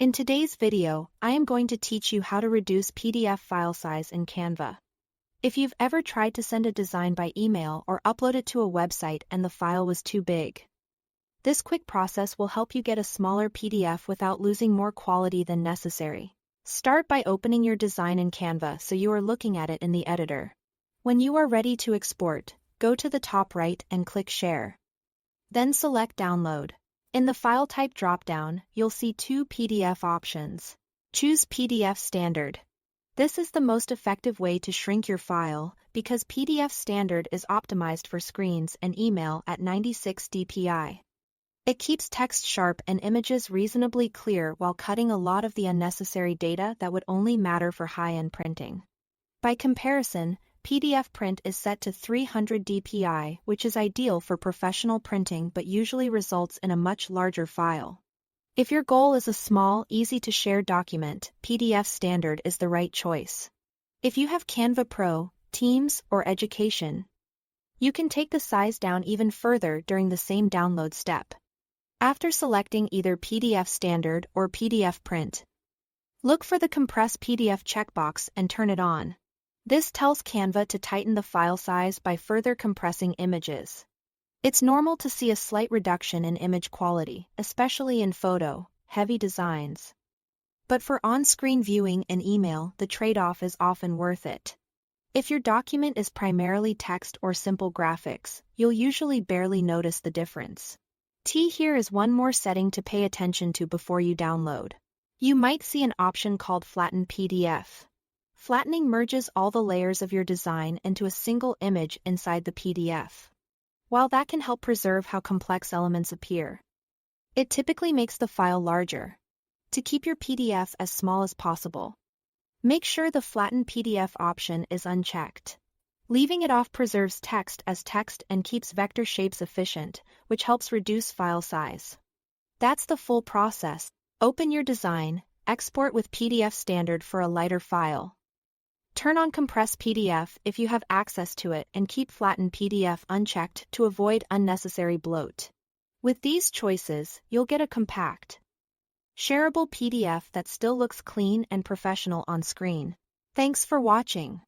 In today's video, I am going to teach you how to reduce PDF file size in Canva. If you've ever tried to send a design by email or upload it to a website and the file was too big, this quick process will help you get a smaller PDF without losing more quality than necessary. Start by opening your design in Canva so you are looking at it in the editor. When you are ready to export, go to the top right and click Share. Then select Download. In the File Type drop-down, you'll see two PDF options. Choose PDF Standard. This is the most effective way to shrink your file because PDF Standard is optimized for screens and email at 96 dpi. It keeps text sharp and images reasonably clear while cutting a lot of the unnecessary data that would only matter for high-end printing. By comparison, PDF print is set to 300 dpi, which is ideal for professional printing but usually results in a much larger file. If your goal is a small, easy-to-share document, PDF Standard is the right choice. If you have Canva Pro, Teams, or Education, you can take the size down even further during the same download step. After selecting either PDF Standard or PDF Print, look for the Compress PDF checkbox and turn it on. This tells Canva to tighten the file size by further compressing images. It's normal to see a slight reduction in image quality, especially in photo-heavy designs. But for on-screen viewing and email, the trade-off is often worth it. If your document is primarily text or simple graphics, you'll usually barely notice the difference. Here is one more setting to pay attention to before you download. You might see an option called Flatten PDF. Flattening merges all the layers of your design into a single image inside the PDF. While that can help preserve how complex elements appear, it typically makes the file larger. To keep your PDF as small as possible, make sure the Flatten PDF option is unchecked. Leaving it off preserves text as text and keeps vector shapes efficient, which helps reduce file size. That's the full process. Open your design, export with PDF Standard for a lighter file. Turn on Compress PDF if you have access to it and keep Flatten PDF unchecked to avoid unnecessary bloat. With these choices, you'll get a compact, shareable PDF that still looks clean and professional on screen. Thanks for watching.